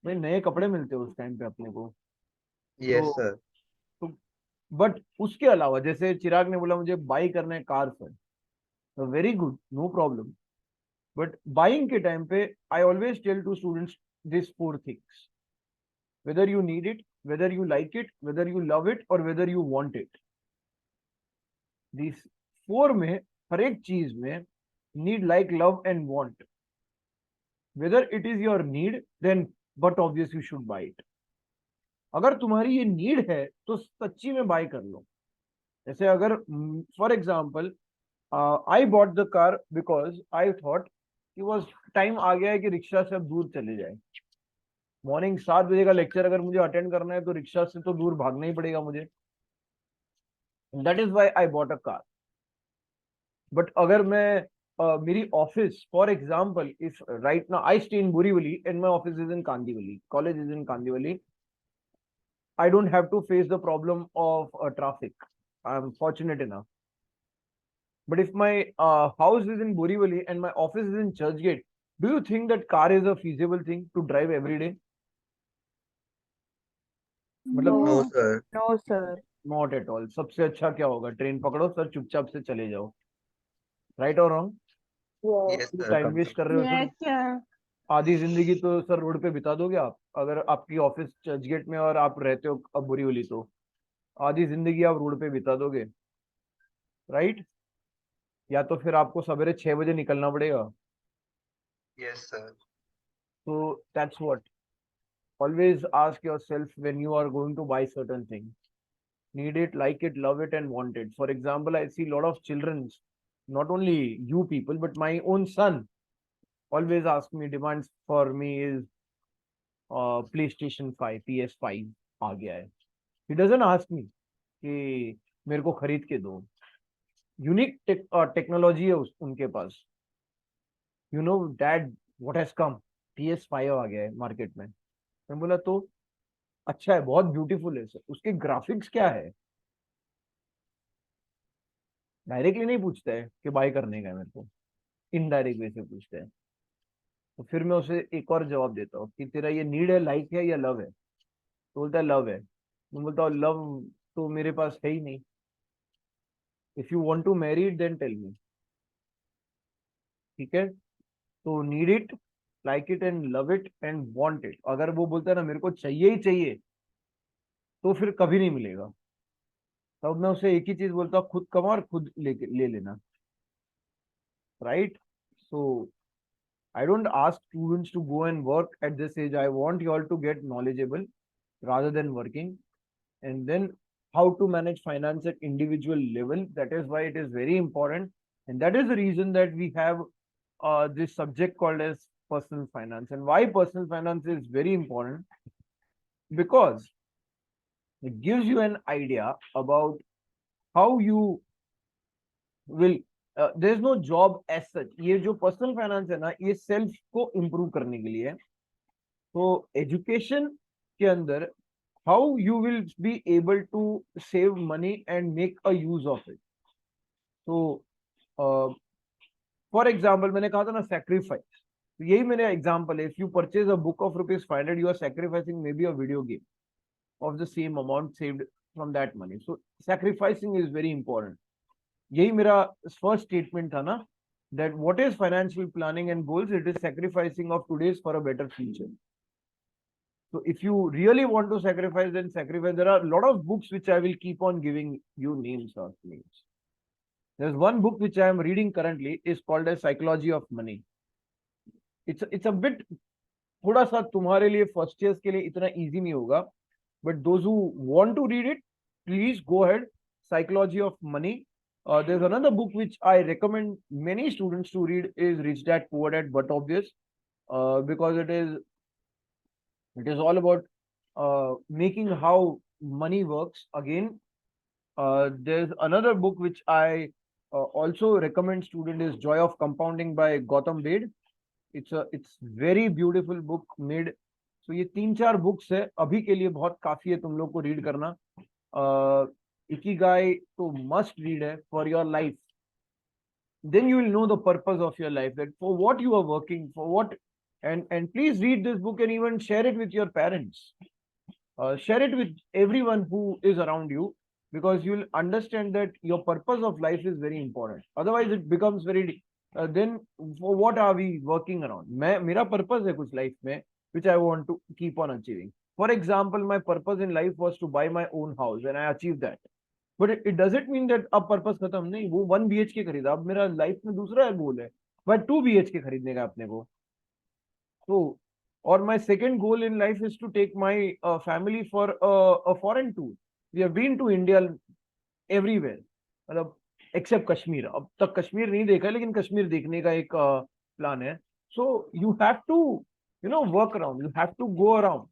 भाई नए कपड़े मिलते हैं उस टाइम पे अपने को. Yes, तो sir. बट उसके अलावा जैसे चिराग ने बोला मुझे बाई करना है कार सर, तो very good, no problem. But buying के टाइम पे I always tell to students this 4 things, whether you need it, whether you like it, whether you love it, or whether you want it. These 4 में हर एक चीज में need, like, love and want. Whether it is your need, then but obvious you should buy it. अगर तुम्हारी ये need है तो सच्ची में बाय कर लो. जैसे अगर for example I bought the car because I thought कि वॉज टाइम आ गया है कि रिक्शा से अब दूर चले जाए. मॉर्निंग 7 बजे का लेक्चर अगर मुझे अटेंड करना है तो रिक्शा से तो दूर भागना ही पड़ेगा मुझे. That is why I bought a car. But अगर मैं मेरी office, for example, if right now I stay in Borivali and my office is in Kandivali, college is in Kandivali, I don't have to face the problem of traffic. I'm fortunate enough. But if my house is in Borivali and my office is in Churchgate, do you think that car is a feasible thing to drive every day? मतलब No, sir. No, sir. not at all. सबसे अच्छा क्या होगा, train पकड़ो sir, चुपचाप से चले जाओ. राइट और wrong? Yes. Yes, sir. Time waste कर रहे हो सर. sir. आधी जिंदगी तो सर रोड पे बिता दोगे आप. अगर आपकी ऑफिस चर्चगेट में और आप रहते हो अब बोरीवली, तो आधी जिंदगी आप रोड पे बिता दोगे, राइट? या तो फिर आपको सवेरे 6 बजे निकलना पड़ेगा. Yes, sir. So that's what. Always ask yourself when you are going to buy certain things. Need it, like it, love it, and want it. For example, I see a lot of children, not only you people, but my own son always ask me, demands for me is PlayStation 5, PS5 आ गया है. He doesn't ask me कि मेरे को खरीद के दो. Unique technology है उनके पास. You know dad what has come, PS5 आ गया है मार्केट में. मैं बोला तो अच्छा है, बहुत ब्यूटीफुल है सर, उसके ग्राफिक्स क्या है? डायरेक्टली नहीं पूछता है कि बाय करने का है मेरे को, इनडायरेक्ट वे से पूछता है. तो फिर मैं उसे एक और जवाब देता हूँ कि तेरा ये नीड है, लाइक है या लव है? तो बोलता है लव है. मैं बोलता हूँ लव तो मेरे पास है ही नहीं. If you want to marry it then tell me. ठीक है? तो need it, like it and love it and want it. अगर वो बोलता है ना मेरे को चाहिए ही चाहिए, तो फिर कभी नहीं मिलेगा. तब मैं उसे एक ही चीज बोलता हूँ, खुद कमा और खुद ले लेना. Right? So I don't ask students to go and work at this age. I want you all to get knowledgeable rather than working. And then how to manage finance at individual level. That is why it is very important. And that is the reason that we have this subject called as personal finance. And why personal finance is very important? Because It gives you an idea about how you will there's no job as such. ये जो personal finance है ना, ये self को improve करने के लिए है. तो एजुकेशन के अंदर how you will be able to save money and make a use of it. So for example, मैंने कहा था ना sacrifice. तो यही मेरा एग्जांपल है. If you purchase a book of rupees 500, you are sacrificing maybe a video game of the same amount saved from that money. So sacrificing is very important. यही मेरा first statement था ना, that what is financial planning and goals? It is sacrificing of today's for a better future. So if you really want to sacrifice, then sacrifice. There are a lot of books which I will keep on giving you names of names. There's one book which I am reading currently is called as Psychology of Money. It's a bit थोड़ा सा तुम्हारे लिए first years के लिए इतना easy नहीं होगा, but those who want to read it, please go ahead. Psychology of Money. There's another book which I recommend many students to read is Rich Dad Poor Dad, but obvious, because it is all about making how money works. Again, there's another book which I also recommend student is Joy of Compounding by Gautam Bed. It's very beautiful book made. So ये 3-4 books है अभी के लिए, बहुत काफी है तुम लोग को रीड करना. Ikigai तो must read है for your life. Then you will know the purpose of your life, that for what you are working, for what, and please read this book and even share it with your parents. Share it with everyone who is around you, because you will understand that your purpose of life is very important. Otherwise, it becomes very. Then for what are we working around? मेरा purpose है कुछ life में, which I want to keep on achieving. For example, my purpose in life was to buy my own house, and I achieved that. But it doesn't mean that अब purpose खत्म नहीं. वो 1 BHK खरीदा, अब मेरा life में दूसरा गोल है, but 2 BHK खरीदने का अपने को. So, or my second goal in life is to take my family for a foreign tour. We have been to India everywhere, मतलब except Kashmir. अब तक कश्मीर नहीं देखा, लेकिन कश्मीर देखने का एक प्लान है. So you have to, work around. You have to go around.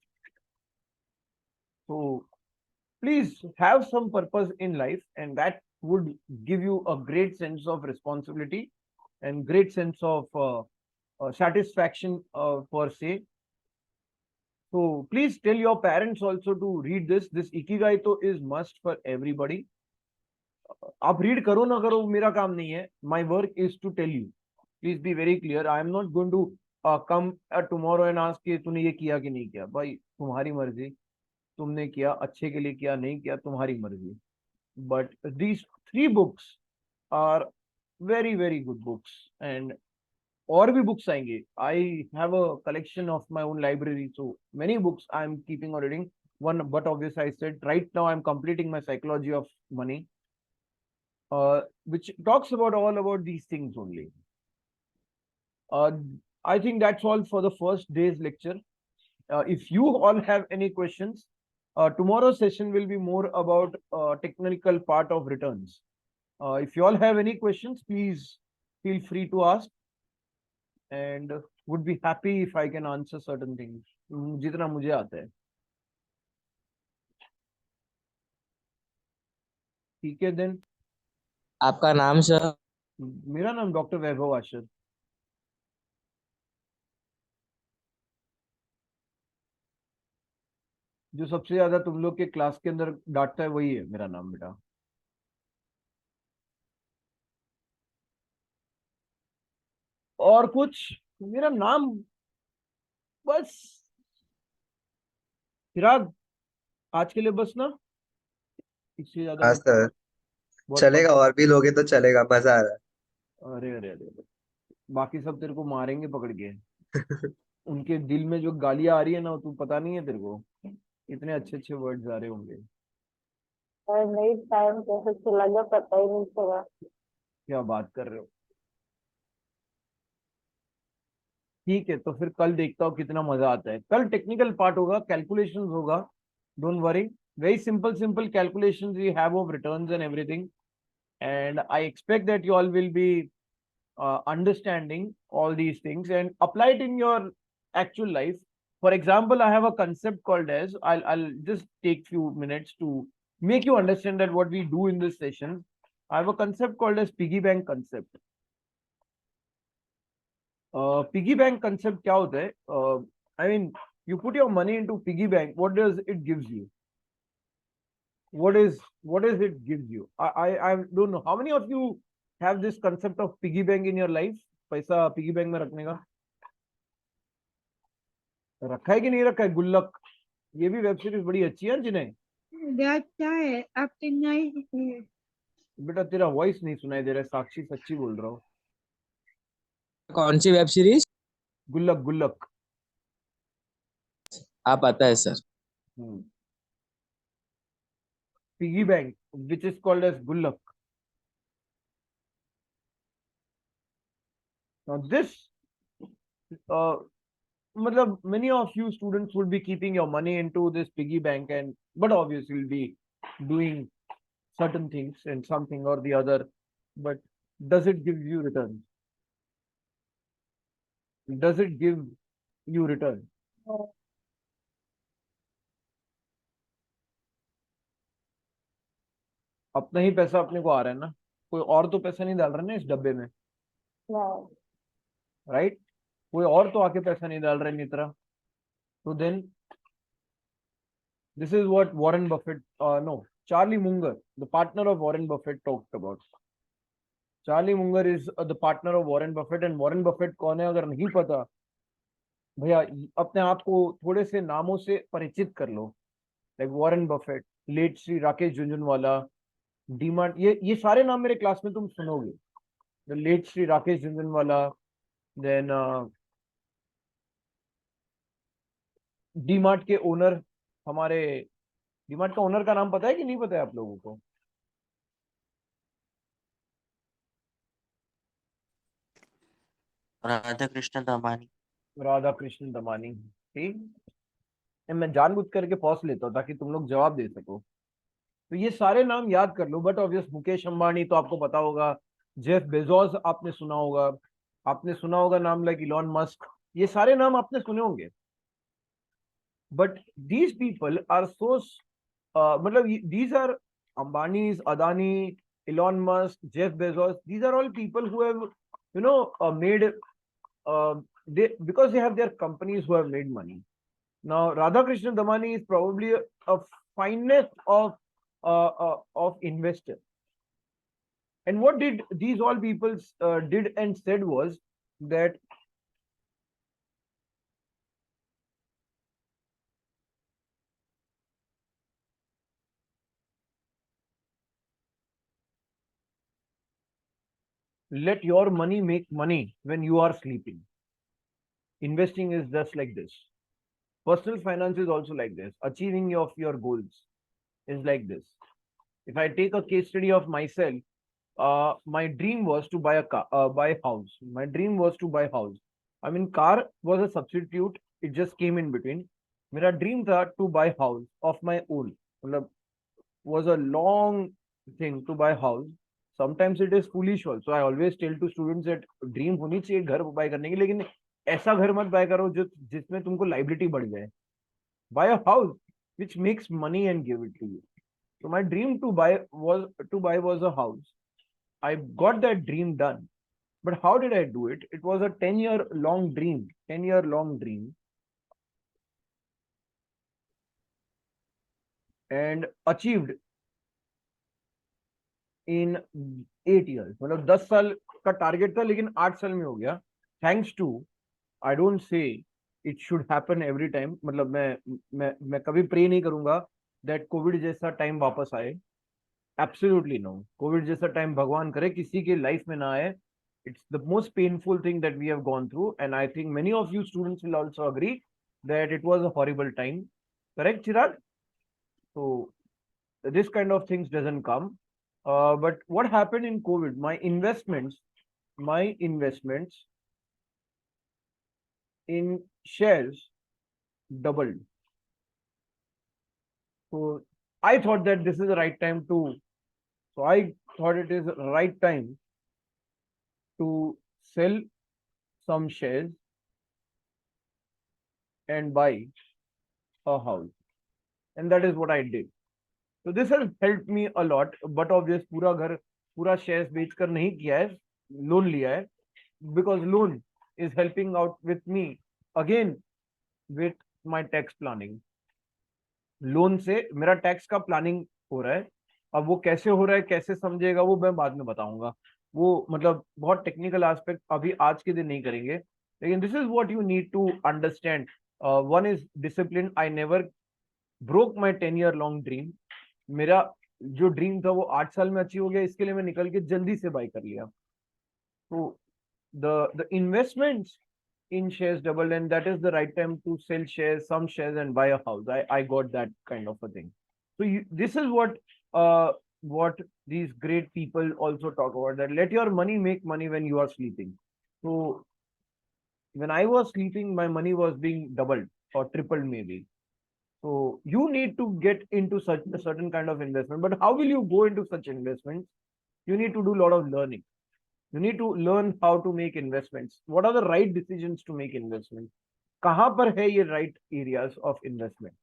So please have some purpose in life, and that would give you a great sense of responsibility and great sense of satisfaction per se. So please tell your parents also to read this. This Ikigai to is must for everybody. आप read करो ना करो मेरा काम नहीं है. My work is to tell you. Please be very clear. I am not going to come tomorrow and ask कि तूने ये किया कि नहीं किया. भाई तुम्हारी मर्जी. तुमने किया, अच्छे के लिए किया, नहीं किया, तुम्हारी मर्जी. But these 3 books are very very good books, and और भी books आएंगे. I have a collection of my own library, so many books I am keeping on reading. One, but obviously I said right now I am completing my Psychology of Money, which talks about all about these things only. I think that's all for the first day's lecture. If you all have any questions, tomorrow's session will be more about technical part of returns. If you all have any questions, please feel free to ask, and would be happy if I can answer certain things जितना मुझे आता है. ठीक है then. आपका नाम sir? मेरा नाम डॉक्टर वैभव आशर. जो सबसे ज्यादा तुम लोग के क्लास के अंदर डांटता है वही है मेरा नाम बेटा. और कुछ मेरा नाम बस चिराग, आज के लिए बस ना, इससे ज्यादा हाँ सर, चलेगा, और भी लोगे तो चलेगा, मजा आ रहा अरे अरे अरे अरे, बाकी सब तेरे को मारेंगे पकड़ के. उनके दिल में जो गालियां आ रही है ना, तू पता नहीं है तेरे को, इतने अच्छे अच्छे वर्ड्स आ रहे होंगे. और नहीं, टाइम कैसे चला गया पता ही नहीं चला. क्या बात कर रहे हो. ठीक है, तो फिर कल देखता हूँ कितना मजा आता है. कल टेक्निकल पार्ट होगा, कैलकुलेशंस होगा. Don't worry, very simple calculations we have of returns and everything, and I expect that you all will be understanding all these things and apply it in your actual life. For example, I have a concept called as I'll just take few minutes to make you understand that what we do in this session. I have a concept called as piggy bank concept. Piggy bank concept क्या होता है? I mean, you put your money into piggy bank. What does it gives you? What is it gives you? I don't know. How many of you have this concept of piggy bank in your life? पैसा piggy bank में रखने का रखा है कि नहीं रखा है? गुल्लक, ये भी वेब सीरीज बड़ी अच्छी है जिन्हें क्या है आपने नहीं बेटा तेरा वॉइस नहीं सुनाई दे रहा है, साक्षी सच्ची बोल रहा हूँ। कौन सी वेब सीरीज? गुल्लक गुल्लक। आप पता है sir. Piggy bank, which is called as gullak. Now this, matlab many of you students would be keeping your money into this piggy bank, and but obviously will be doing certain things and something or the other. But does it give you return? Does it give you return? अपना ही पैसा अपने को आ रहा है ना, कोई और तो पैसा नहीं डाल रहा ना इस डब्बे में, Right. राइट? कोई और तो आके पैसा नहीं डाल रहा है नितरा। तो then this is what Warren Buffett, no, Charlie Munger, the partner of Warren Buffett, talked about. Charlie Munger is the partner of Warren Buffett, and Warren Buffett कौन है अगर नहीं पता भैया, अपने आप को थोड़े से नामों से परिचित कर लो, like Warren Buffett, late Shri Rakesh Jhunjhunwala, DMart, ये सारे नाम मेरे क्लास में तुम सुनोगे। The late Shri Rakesh Jhunjhunwala, then DMart के ओनर, हमारे डीमार्ट का ओनर का नाम पता है कि नहीं पता है आप लोगों को? राधा कृष्ण दमानी। राधा कृष्ण दमानी। ठीक, मैं जानबूझ करके पॉज लेता हूँ ताकि तुम लोग जवाब दे सको। तो ये सारे नाम याद कर लो। बट ऑब्वियस मुकेश अंबानी तो आपको पता होगा, जेफ बेजोस आपने सुना होगा नाम, लाइक इलॉन मस्क, ये सारे नाम आपने सुने होंगे। But these people are so, मतलब these are Ambanis, Adani, Elon Musk, Jeff Bezos, these are all people who have, made, because they have their companies who have made money. Now, Radhakrishnan Damani is probably a finest of investor. And what did these all people did and said was that let your money make money when you are sleeping. Investing is just like this. Personal finance is also like this. Achieving of your goals is like this. If I take a case study of myself, my dream was to buy a car, buy a house. My dream was to buy a house. I mean, car was a substitute. It just came in between. मेरा dream था to buy house of my own. मतलब was a long thing to buy house. Sometimes it is foolish also. I always tell to students that dream होनी चाहिए घर buy करने की, लेकिन ऐसा घर मत buy करो जो जिसमें तुमको liability बढ़ जाए. Buy a house which makes money and give it to you. So my dream to buy was a house. I got that dream done. But how did I do it? It was a 10-year long dream. 10-year long dream. And achieved in 8 years. मतलब 10 साल का target था लेकिन 8 साल में हो गया. Thanks to, I don't say it should happen every time. मतलब मैं कभी प्रे नहीं करूंगा that कोविड जैसा टाइम वापस आए. Absolutely no. कोविड जैसा टाइम भगवान करे किसी के लाइफ में ना आए. It's the most painful thing that we have gone through, and I think many of you students will also agree that it was a horrible time. Correct, Chirag? So this kind of things doesn't come. But what happened in COVID? My investments in shares doubled. So I thought that this is the right time to. So I thought it is the right time to sell some shares and buy a house. And that is what I did. So this has helped me a lot. But obvious पूरा घर पूरा shares बेचकर नहीं किया है, loan लिया है, because loan is helping out with me again with my tax planning. Loan से मेरा टैक्स का प्लानिंग हो रहा है. अब वो कैसे हो रहा है, कैसे समझेगा, वो मैं बाद में बताऊंगा. वो मतलब बहुत टेक्निकल एस्पेक्ट अभी आज के दिन नहीं करेंगे, लेकिन this is what you need to understand. One is discipline. I never broke my 10 year long dream. मेरा जो ड्रीम था वो 8 साल में अचीव हो गया. इसके लिए मैं निकल के जल्दी से बाय कर लिया. तो the investments in shares doubled, and that is the right time to sell shares, some shares, and buy a house. I got that kind of a thing. So this is what these great people also talk about, that let your money make money when you are sleeping. So when I was sleeping, my money was being doubled or tripled maybe. So you need to get into such a certain kind of investment. But how will you go into such investments? You need to do a lot of learning. You need to learn how to make investments. What are the right decisions to make investments? कहाँ पर है ये right areas of investment?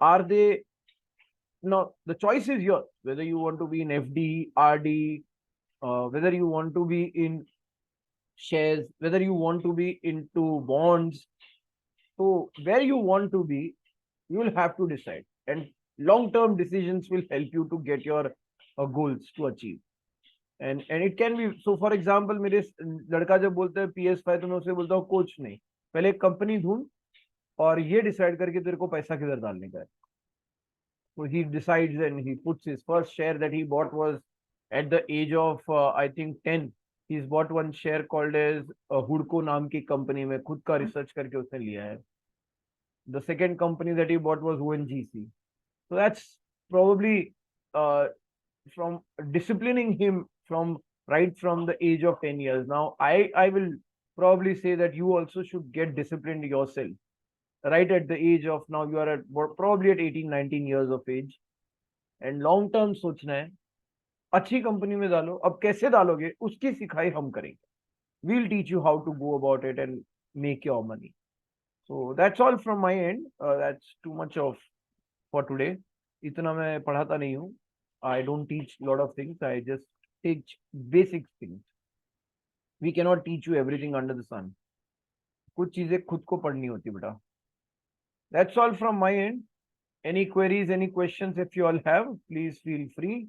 Are they? No, the choice is yours. Whether you want to be in FD, RD, whether you want to be in shares, whether you want to be into bonds. So where you want to be, you will have to decide. And long-term decisions will help you to get your goals to achieve. And it can be, so for example, मेरे लड़का जब बोलता है PS5, तो मैं उसे बोलता हूँ कोच नहीं, पहले एक कंपनी ढूंढ और ये डिसाइड करके तेरे को पैसा किधर डालने का है. So he decides and he puts his first share that he bought was at the age of I think 10. He's bought one share called as Hudco नाम की कंपनी में, खुद का रिसर्च करके उसने लिया है. The second company that he bought was ONGC. So that's probably from disciplining him from right from the age of 10 years. Now, I will probably say that you also should get disciplined yourself right at the age of, now you are at probably at 18, 19 years of age. And long term सोचना है, अच्छी company में डालो. अब कैसे डालोगे उसकी सिखाई हम करेंगे. We'll teach you how to go about it and make your money. So that's all from my end. That's too much of for today. इतना मैं पढ़ाता नहीं हूँ. I don't teach a lot of things. I just teach basic things. We cannot teach you everything under the sun. कुछ चीजें खुद को पढ़नी होती बेटा. That's all from my end. Any queries, any questions, if you all have, please feel free.